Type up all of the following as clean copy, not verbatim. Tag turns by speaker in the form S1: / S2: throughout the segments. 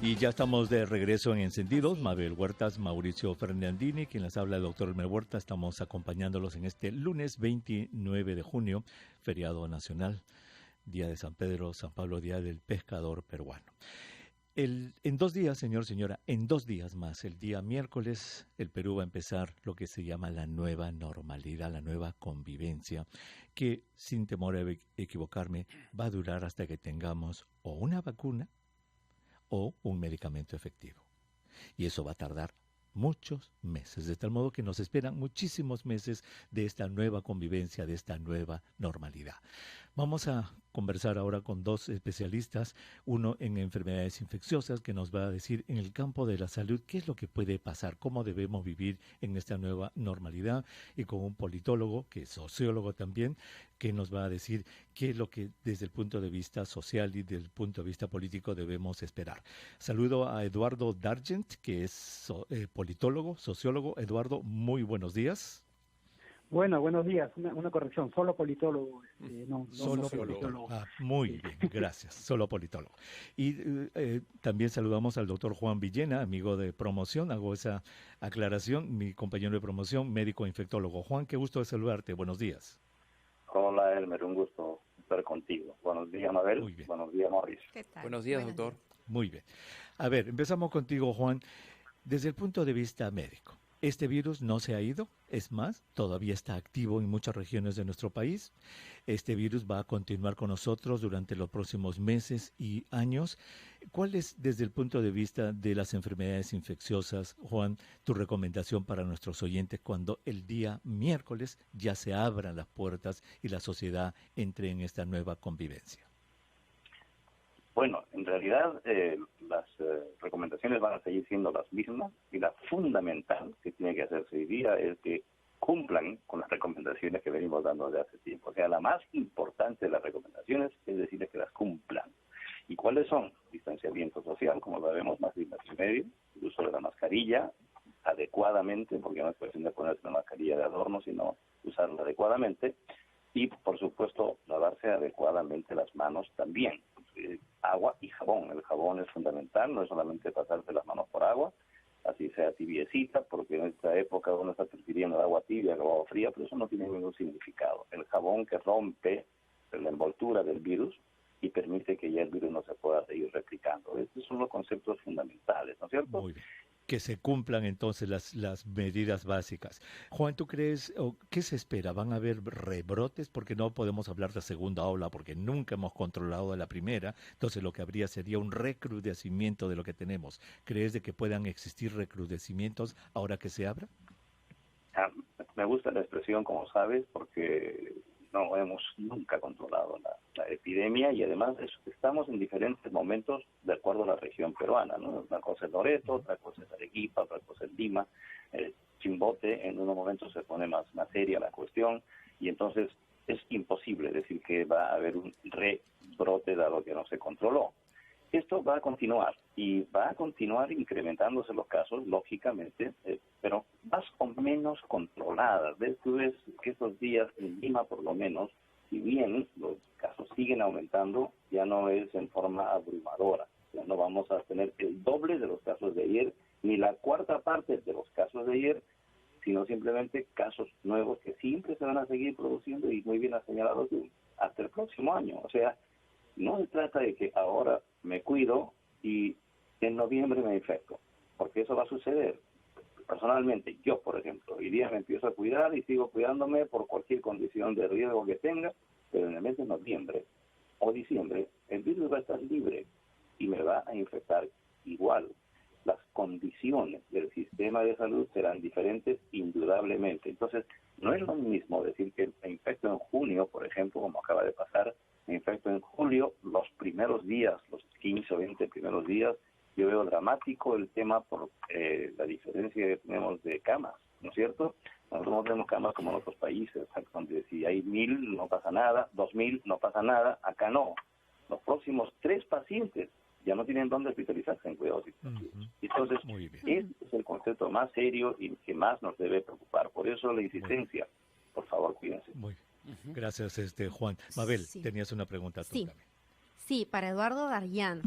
S1: Y ya estamos de regreso en Encendidos. Mabel Huertas, Mauricio Fernandini, quien les habla, el doctor Elmer Huerta. Estamos acompañándolos en este lunes 29 de junio, feriado nacional, Día de San Pedro, San Pablo, Día del Pescador Peruano. En 2 días, señora, en 2 días más, el día miércoles, el Perú va a empezar lo que se llama la nueva normalidad, la nueva convivencia, que, sin temor a equivocarme, va a durar hasta que tengamos o una vacuna o un medicamento efectivo. Y eso va a tardar muchos meses, de tal modo que nos esperan muchísimos meses de esta nueva convivencia, de esta nueva normalidad. Vamos a conversar ahora con 2 especialistas, uno en enfermedades infecciosas, que nos va a decir en el campo de la salud qué es lo que puede pasar, cómo debemos vivir en esta nueva normalidad, y con un politólogo, que es sociólogo también, que nos va a decir qué es lo que desde el punto de vista social y desde el punto de vista político debemos esperar. Saludo a Eduardo Dargent, que es politólogo, sociólogo. Eduardo, muy buenos días.
S2: Bueno, buenos días. Una corrección, solo politólogo, no
S1: solo politólogo. Muy bien, gracias, solo politólogo. Y también saludamos al doctor Juan Villena, amigo de promoción, hago esa aclaración, mi compañero de promoción, médico infectólogo. Juan, qué gusto de saludarte, buenos días.
S3: Hola, Elmer, un gusto estar contigo. Buenos días, Mabel.
S1: Muy bien.
S3: Buenos días, Mauricio.
S4: ¿Qué tal?
S5: Buenos días, doctor.
S1: Muy bien. A ver, empezamos contigo, Juan. Desde el punto de vista médico, ¿este virus no se ha ido? Es más, todavía está activo en muchas regiones de nuestro país. Este virus va a continuar con nosotros durante los próximos meses y años. ¿Cuál es, desde el punto de vista de las enfermedades infecciosas, Juan, tu recomendación para nuestros oyentes cuando el día miércoles ya se abran las puertas y la sociedad entre en esta nueva convivencia?
S3: Bueno, en realidad las recomendaciones van a seguir siendo las mismas, y la fundamental que tiene que hacerse hoy día es que cumplan con las recomendaciones que venimos dando desde hace tiempo. O sea, la más importante de las recomendaciones es decirles que las cumplan. ¿Y cuáles son? Distanciamiento social, como sabemos, más de 1,5 metros, el uso de la mascarilla adecuadamente, porque no es cuestión de ponerse una mascarilla de adorno, sino usarla adecuadamente, y por supuesto lavarse adecuadamente las manos también. Agua y jabón. El jabón es fundamental, no es solamente pasarse las manos por agua, así sea tibiecita, porque en esta época uno está prefiriendo el agua tibia que el agua fría, pero eso no tiene ningún significado. El jabón que rompe la envoltura del virus y permite que ya el virus no se pueda seguir replicando. Estos son los conceptos fundamentales, ¿no es cierto?
S1: Muy bien. Que se cumplan entonces las medidas básicas. Juan, ¿tú crees, o qué se espera? ¿Van a haber rebrotes? Porque no podemos hablar de segunda ola, porque nunca hemos controlado de la primera, entonces lo que habría sería un recrudecimiento de lo que tenemos. ¿Crees de que puedan existir recrudecimientos ahora que se abra?
S3: Me gusta la expresión, como sabes, porque no hemos nunca controlado la epidemia, y además estamos en diferentes momentos de acuerdo a la región peruana, ¿no? Una cosa es Loreto, otra cosa es Arequipa, otra cosa es Lima. Chimbote en unos momentos se pone más seria la cuestión, y entonces es imposible decir que va a haber un rebrote dado que no se controló. Esto va a continuar, y va a continuar incrementándose los casos, lógicamente, pero más o menos controladas. Tú ves que estos días en Lima, por lo menos, si bien los casos siguen aumentando, ya no es en forma abrumadora. Ya no vamos a tener el doble de los casos de ayer, ni la cuarta parte de los casos de ayer, sino simplemente casos nuevos que siempre se van a seguir produciendo, y muy bien ha señalado tú, hasta el próximo año. O sea, no se trata de que ahora me cuido y en noviembre me infecto, porque eso va a suceder. Personalmente, yo, por ejemplo, hoy día me empiezo a cuidar y sigo cuidándome por cualquier condición de riesgo que tenga, pero en el mes de noviembre o diciembre el virus va a estar libre y me va a infectar igual. Las condiciones del sistema de salud serán diferentes indudablemente. Entonces, no es lo mismo decir que me infecto en junio, por ejemplo, como acaba de pasar, me infecto en julio, los primeros días, los 15 o 20 primeros días, yo veo dramático el tema por la diferencia que tenemos de camas, ¿no es cierto? Nosotros no tenemos camas como en otros países, donde si hay 1,000 no pasa nada, 2,000 no pasa nada, acá no. Los próximos 3 pacientes ya no tienen dónde hospitalizarse en cuidados intensivos. Entonces, este es el concepto más serio y que más nos debe preocupar. Por eso la insistencia, por favor, cuídense.
S1: Muy bien. Gracias, Juan. Mabel, tenías una pregunta tú también.
S4: Sí, para Eduardo Darllán.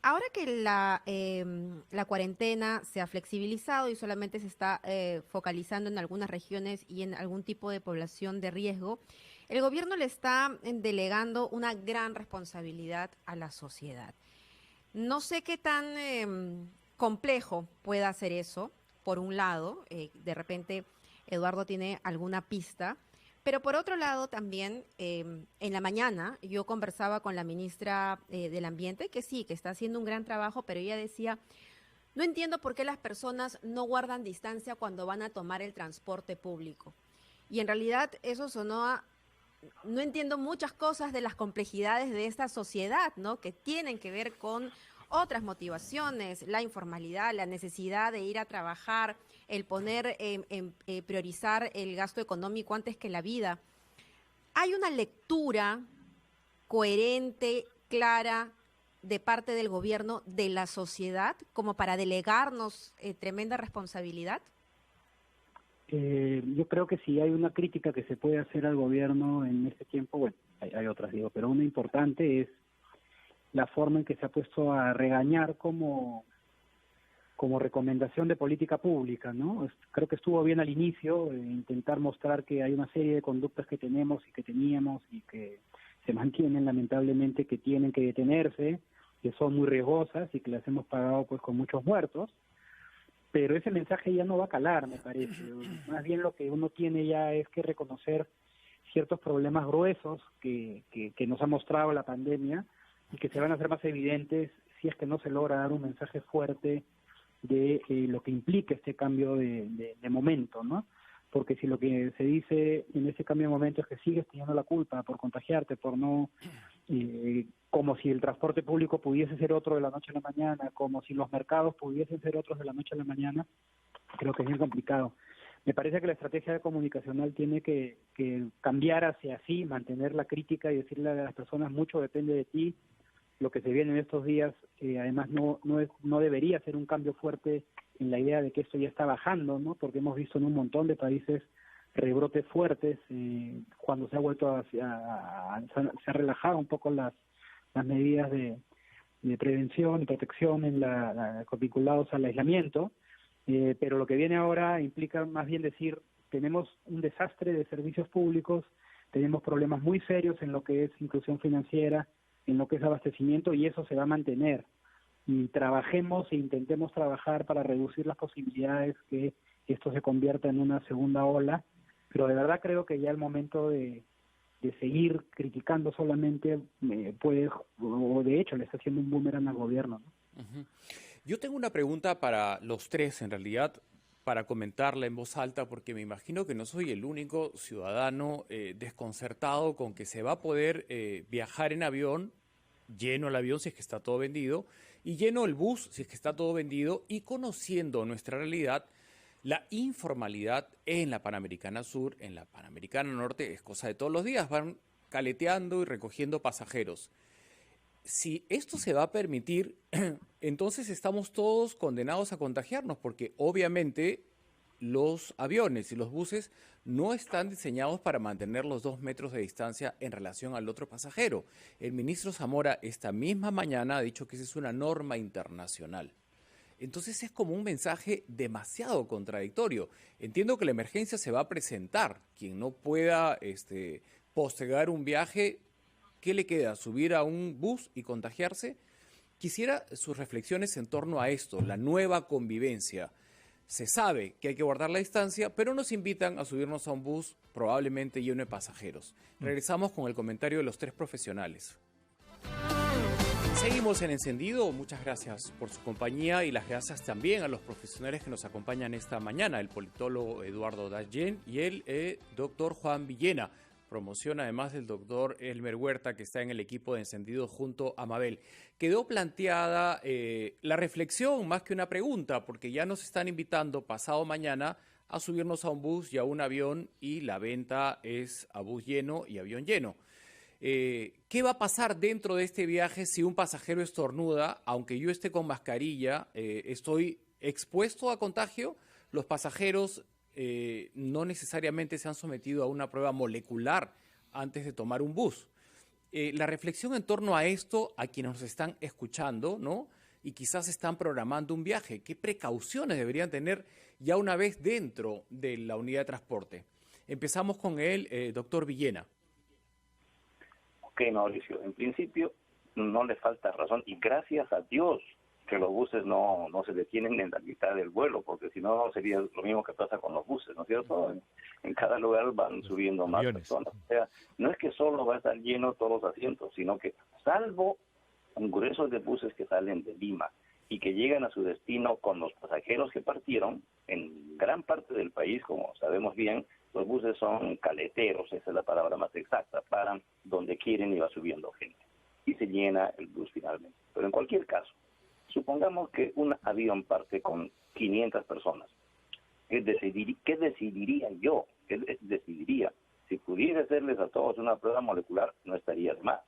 S4: Ahora que la cuarentena se ha flexibilizado y solamente se está focalizando en algunas regiones y en algún tipo de población de riesgo, el gobierno le está delegando una gran responsabilidad a la sociedad. No sé qué tan complejo pueda ser eso, por un lado, de repente Eduardo tiene alguna pista, pero por otro lado también en la mañana yo conversaba con la ministra del Ambiente, que sí, que está haciendo un gran trabajo, pero ella decía, no entiendo por qué las personas no guardan distancia cuando van a tomar el transporte público. Y en realidad eso sonó a... No entiendo muchas cosas de las complejidades de esta sociedad, ¿no? Que tienen que ver con otras motivaciones, la informalidad, la necesidad de ir a trabajar, el poner, priorizar el gasto económico antes que la vida. ¿Hay una lectura coherente, clara, de parte del gobierno, de la sociedad, como para delegarnos tremenda responsabilidad?
S2: Yo creo que si hay una crítica que se puede hacer al gobierno en este tiempo, bueno, hay otras, digo, pero una importante es la forma en que se ha puesto a regañar como recomendación de política pública, ¿no? Creo que estuvo bien al inicio intentar mostrar que hay una serie de conductas que tenemos y que teníamos y que se mantienen lamentablemente, que tienen que detenerse, que son muy riesgosas y que las hemos pagado pues con muchos muertos, pero ese mensaje ya no va a calar, me parece. Más bien lo que uno tiene ya es que reconocer ciertos problemas gruesos que nos ha mostrado la pandemia y que se van a hacer más evidentes si es que no se logra dar un mensaje fuerte de lo que implica este cambio de momento, ¿no? Porque si lo que se dice en ese cambio de momento es que sigues teniendo la culpa por contagiarte, por no, como si el transporte público pudiese ser otro de la noche a la mañana, como si los mercados pudiesen ser otros de la noche a la mañana, creo que es bien complicado. Me parece que la estrategia comunicacional tiene que cambiar hacia así, mantener la crítica y decirle a las personas mucho depende de ti. Lo que se viene en estos días, además no debería ser un cambio fuerte en la idea de que esto ya está bajando, ¿no? Porque hemos visto en un montón de países rebrotes fuertes cuando se ha vuelto se ha relajado un poco las medidas de prevención y protección vinculados al aislamiento, pero lo que viene ahora implica más bien decir, tenemos un desastre de servicios públicos, tenemos problemas muy serios en lo que es inclusión financiera, en lo que es abastecimiento, y eso se va a mantener. Y trabajemos e intentemos trabajar para reducir las posibilidades que esto se convierta en una segunda ola, pero de verdad creo que ya el momento de seguir criticando solamente puede, o de hecho le está haciendo un boomerang al gobierno, ¿no?
S5: Uh-huh. Yo tengo una pregunta para los tres, en realidad, para comentarla en voz alta, porque me imagino que no soy el único ciudadano desconcertado con que se va a poder viajar en avión, lleno el avión si es que está todo vendido, y lleno el bus si es que está todo vendido, y conociendo nuestra realidad, la informalidad en la Panamericana Sur, en la Panamericana Norte, es cosa de todos los días, van caleteando y recogiendo pasajeros. Si esto se va a permitir, entonces estamos todos condenados a contagiarnos, porque obviamente los aviones y los buses no están diseñados para mantener los 2 metros de distancia en relación al otro pasajero. El ministro Zamora esta misma mañana ha dicho que esa es una norma internacional. Entonces es como un mensaje demasiado contradictorio. Entiendo que la emergencia se va a presentar. Quien no pueda postergar un viaje, ¿qué le queda? ¿Subir a un bus y contagiarse? Quisiera sus reflexiones en torno a esto, la nueva convivencia. Se sabe que hay que guardar la distancia, pero nos invitan a subirnos a un bus probablemente lleno de pasajeros. Regresamos con el comentario de los tres profesionales. Seguimos en Encendido. Muchas gracias por su compañía y las gracias también a los profesionales que nos acompañan esta mañana, el politólogo Eduardo Dayen y el doctor Juan Villena. Promoción además del doctor Elmer Huerta, que está en el equipo de Encendido junto a Mabel. Quedó planteada la reflexión más que una pregunta, porque ya nos están invitando pasado mañana a subirnos a un bus y a un avión, y la venta es a bus lleno y avión lleno. ¿Qué va a pasar dentro de este viaje si un pasajero estornuda? Aunque yo esté con mascarilla, estoy expuesto a contagio. Los pasajeros no necesariamente se han sometido a una prueba molecular antes de tomar un bus. La reflexión en torno a esto, a quienes nos están escuchando, ¿no? Y quizás están programando un viaje, ¿qué precauciones deberían tener ya una vez dentro de la unidad de transporte? Empezamos con el doctor Villena.
S3: Ok, Mauricio, en principio no le falta razón y gracias a Dios que los buses no se detienen en la mitad del vuelo, porque si no sería lo mismo que pasa con los buses, ¿no es cierto? En cada lugar van subiendo más personas. O sea, no es que solo va a estar lleno todos los asientos, sino que salvo un grueso de buses que salen de Lima y que llegan a su destino con los pasajeros que partieron, en gran parte del país, como sabemos bien, los buses son caleteros, esa es la palabra más exacta, paran donde quieren y va subiendo gente. Y se llena el bus finalmente. Pero en cualquier caso, supongamos que un avión parte con 500 personas. ¿Qué decidiría yo? ¿Qué decidiría? Si pudiera hacerles a todos una prueba molecular, no estaría de más.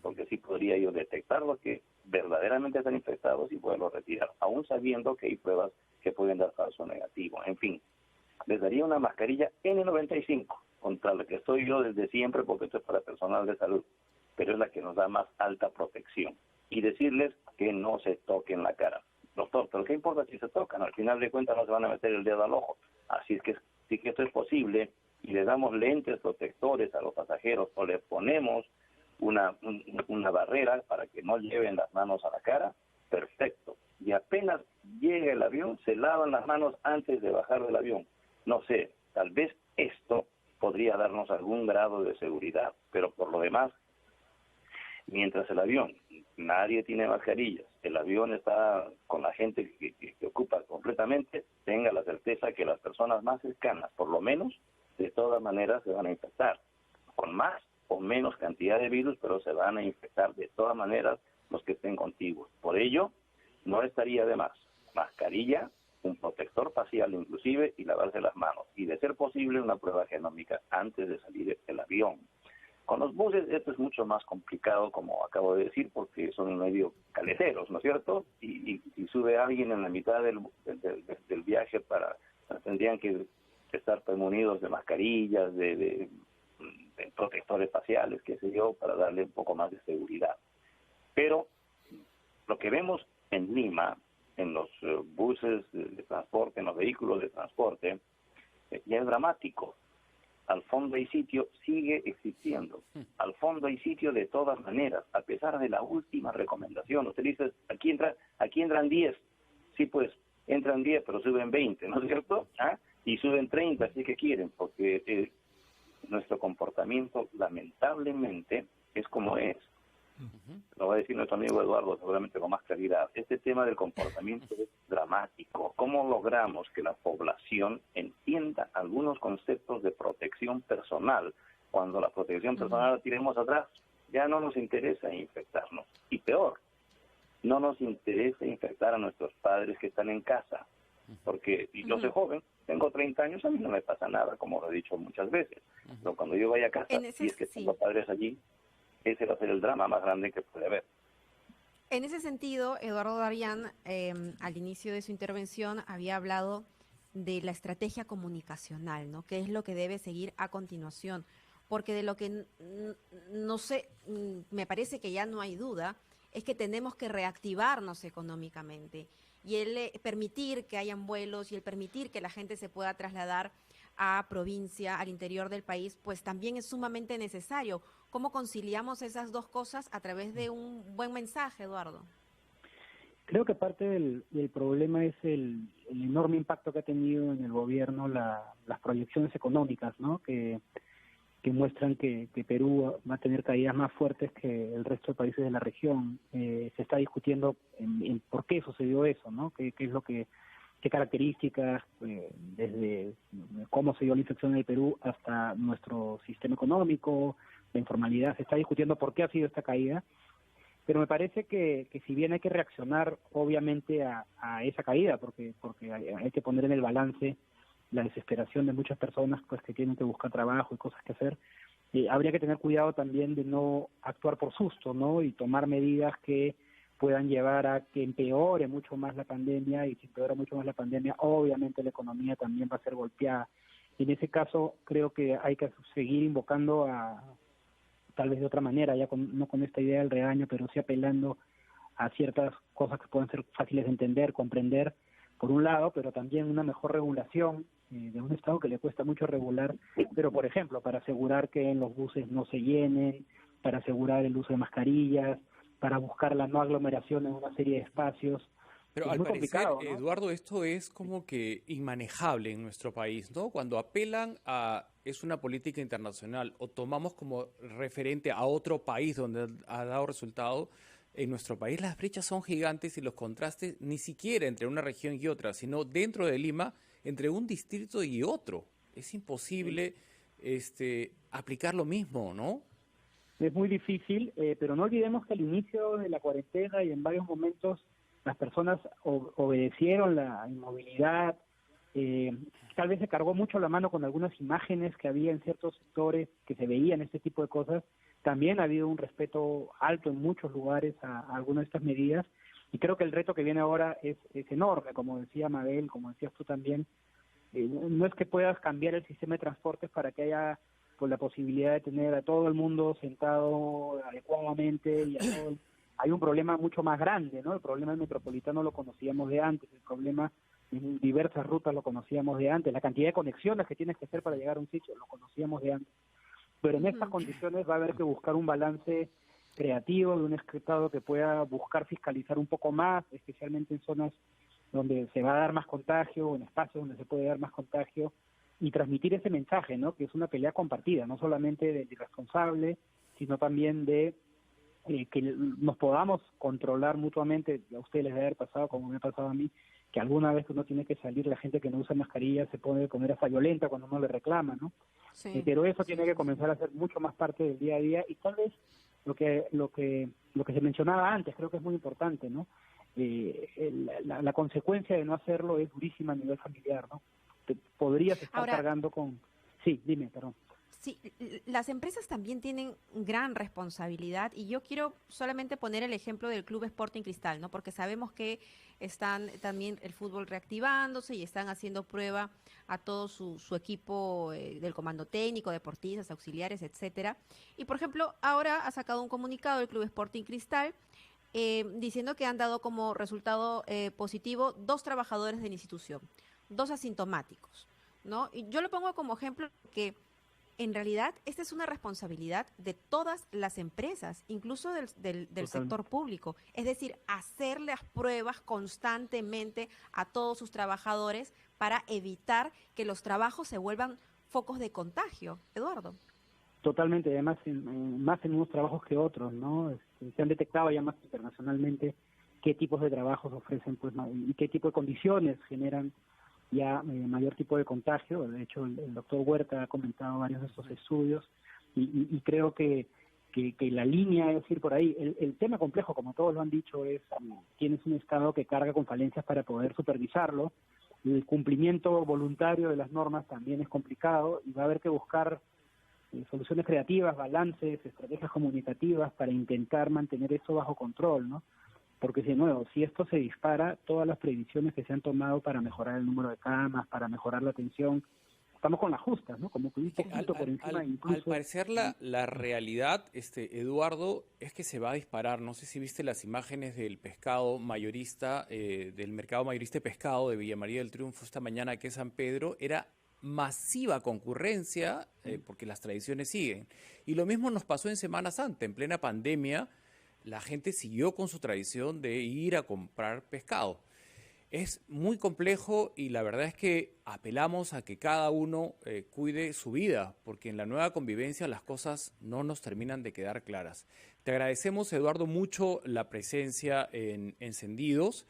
S3: Porque sí podría yo detectar los que verdaderamente están infectados y poderlos retirar, aún sabiendo que hay pruebas que pueden dar falso negativo. En fin, les daría una mascarilla N95, contra la que estoy yo desde siempre, porque esto es para personal de salud, pero es la que nos da más alta protección. Y decirles que no se toquen la cara. Doctor, pero ¿qué importa si se tocan? Al final de cuentas no se van a meter el dedo al ojo. Así es que sí que esto es posible y le damos lentes protectores a los pasajeros o le ponemos una barrera para que no lleven las manos a la cara, perfecto. Y apenas llega el avión, se lavan las manos antes de bajar del avión. No sé, tal vez esto podría darnos algún grado de seguridad, pero por lo demás, mientras el avión, nadie tiene mascarillas, el avión está con la gente que ocupa completamente, tenga la certeza que las personas más cercanas, por lo menos, de todas maneras se van a infectar, con más o menos cantidad de virus, pero se van a infectar de todas maneras los que estén contiguos. Por ello, no estaría de más mascarilla, un protector facial inclusive, y lavarse las manos. Y de ser posible, una prueba genómica antes de salir del avión. Con los buses esto es mucho más complicado, como acabo de decir, porque son medio caleteros, ¿no es cierto? Y si sube alguien en la mitad del viaje, tendrían que estar premunidos de mascarillas, de protectores faciales, qué sé yo, para darle un poco más de seguridad. Pero lo que vemos en Lima, en los buses de transporte, en los vehículos de transporte, ya es dramático. Al fondo hay sitio, sigue existiendo. Al fondo hay sitio de todas maneras, a pesar de la última recomendación. Usted dice, aquí entran 10. Sí, pues, entran 10, pero suben 20, ¿no es cierto? ¿Ah? Y suben 30, así que quieren, porque nuestro comportamiento, lamentablemente, es como es. Lo va a decir nuestro amigo Eduardo seguramente con más claridad. Este tema del comportamiento es dramático. ¿Cómo logramos que la población entienda algunos conceptos de protección personal? Cuando la protección personal la tiremos atrás, ya no nos interesa infectarnos. Y peor, no nos interesa infectar a nuestros padres que están en casa. Porque yo soy joven, tengo 30 años, a mí no me pasa nada, como lo he dicho muchas veces. Pero cuando yo vaya a casa, si es que tengo padres allí, ese va a ser el drama más grande que puede haber.
S4: En ese sentido, Eduardo Darián, al inicio de su intervención, había hablado de la estrategia comunicacional, ¿no? ¿Qué es lo que debe seguir a continuación? Porque de lo que no sé, me parece que ya no hay duda, es que tenemos que reactivarnos económicamente y el permitir que hayan vuelos y el permitir que la gente se pueda trasladar a provincia, al interior del país, pues también es sumamente necesario. ¿Cómo conciliamos esas dos cosas a través de un buen mensaje, Eduardo?
S2: Creo que parte del problema es el enorme impacto que ha tenido en el gobierno las proyecciones económicas, ¿no? Que muestran que Perú va a tener caídas más fuertes que el resto de países de la región. Se está discutiendo en por qué sucedió eso, ¿no? ¿Qué es lo que, qué características, desde cómo se dio la infección en el Perú hasta nuestro sistema económico, la informalidad? Se está discutiendo por qué ha sido esta caída, pero me parece que si bien hay que reaccionar obviamente a esa caída, porque hay que poner en el balance la desesperación de muchas personas pues que tienen que buscar trabajo y cosas que hacer, habría que tener cuidado también de no actuar por susto, ¿no? Y tomar medidas que puedan llevar a que empeore mucho más la pandemia, y si empeora mucho más la pandemia, obviamente la economía también va a ser golpeada. Y en ese caso creo que hay que seguir invocando a tal vez de otra manera, ya no con esta idea del regaño, pero sí apelando a ciertas cosas que pueden ser fáciles de entender, comprender, por un lado, pero también una mejor regulación de un Estado que le cuesta mucho regular, pero por ejemplo, para asegurar que en los buses no se llenen, para asegurar el uso de mascarillas, para buscar la no aglomeración en una serie de espacios.
S5: Pero
S2: Es
S5: al
S2: muy
S5: parecer,
S2: complicado, ¿no?
S5: Eduardo, esto es como que inmanejable en nuestro país, ¿no? Cuando apelan a es una política internacional o tomamos como referente a otro país donde ha dado resultado, en nuestro país las brechas son gigantes y los contrastes ni siquiera entre una región y otra, sino dentro de Lima, entre un distrito y otro. Es imposible aplicar lo mismo, ¿no?
S2: Es muy difícil, pero no olvidemos que al inicio de la cuarentena y en varios momentos las personas obedecieron la inmovilidad, tal vez se cargó mucho la mano con algunas imágenes que había en ciertos sectores que se veían este tipo de cosas. También ha habido un respeto alto en muchos lugares a algunas de estas medidas, y creo que el reto que viene ahora es enorme, como decía Mabel, como decías tú también. No es que puedas cambiar el sistema de transportes para que haya pues la posibilidad de tener a todo el mundo sentado adecuadamente y hay un problema mucho más grande, ¿no? El problema del metropolitano lo conocíamos de antes, el problema en diversas rutas lo conocíamos de antes, la cantidad de conexiones que tienes que hacer para llegar a un sitio lo conocíamos de antes, pero en estas condiciones va a haber que buscar un balance creativo de un Estado que pueda buscar fiscalizar un poco más, especialmente en zonas donde se va a dar más contagio, en espacios donde se puede dar más contagio, y transmitir ese mensaje, ¿no? Que es una pelea compartida, no solamente del irresponsable, sino también de que nos podamos controlar mutuamente. A ustedes les debe haber pasado, como me ha pasado a mí, que alguna vez que uno tiene que salir, la gente que no usa mascarilla se puede poner hasta violenta cuando uno le reclama, ¿no? Sí, pero eso tiene que comenzar a ser mucho más parte del día a día, y tal vez lo que se mencionaba antes, creo que es muy importante, ¿no? La consecuencia de no hacerlo es durísima a nivel familiar, ¿no? Te podrías estar cargando con... Sí, dime, perdón.
S4: Sí, las empresas también tienen gran responsabilidad, y yo quiero solamente poner el ejemplo del Club Sporting Cristal, ¿no? Porque sabemos que están también el fútbol reactivándose y están haciendo prueba a todo su equipo del comando técnico, deportistas, auxiliares, etcétera. Y por ejemplo, ahora ha sacado un comunicado el Club Sporting Cristal diciendo que han dado como resultado positivo 2 trabajadores de la institución, 2 asintomáticos, ¿no? Y yo lo pongo como ejemplo que en realidad esta es una responsabilidad de todas las empresas, incluso del sector público. Es decir, hacer las pruebas constantemente a todos sus trabajadores para evitar que los trabajos se vuelvan focos de contagio. Eduardo.
S2: Totalmente, además más en unos trabajos que otros, ¿no? Se han detectado ya más internacionalmente qué tipos de trabajos ofrecen, pues, y qué tipo de condiciones generan ya mayor tipo de contagio. De hecho, el doctor Huerta ha comentado varios de estos estudios, y creo que la línea es ir por ahí. El tema complejo, como todos lo han dicho, es tienes un Estado que carga con falencias para poder supervisarlo. El cumplimiento voluntario de las normas también es complicado, y va a haber que buscar soluciones creativas, balances, estrategias comunicativas para intentar mantener eso bajo control, ¿no? Porque de nuevo, si esto se dispara, todas las previsiones que se han tomado para mejorar el número de camas, para mejorar la atención, estamos con las justas, ¿no? Como que un poquito por encima.
S5: Al parecer la realidad, Eduardo, es que se va a disparar. No sé si viste las imágenes del pescado mayorista, del mercado mayorista de pescado de Villa María del Triunfo esta mañana, que es San Pedro. Era masiva concurrencia, porque las tradiciones siguen. Y lo mismo nos pasó en Semana Santa, en plena pandemia. La gente siguió con su tradición de ir a comprar pescado. Es muy complejo, y la verdad es que apelamos a que cada uno cuide su vida, porque en la nueva convivencia las cosas no nos terminan de quedar claras. Te agradecemos, Eduardo, mucho la presencia en Encendidos.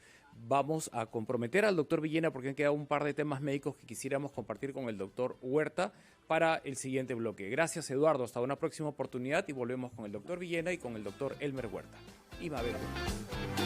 S5: Vamos a comprometer al doctor Villena, porque han quedado un par de temas médicos que quisiéramos compartir con el doctor Huerta para el siguiente bloque. Gracias, Eduardo. Hasta una próxima oportunidad, y volvemos con el doctor Villena y con el doctor Elmer Huerta. Y Mabel.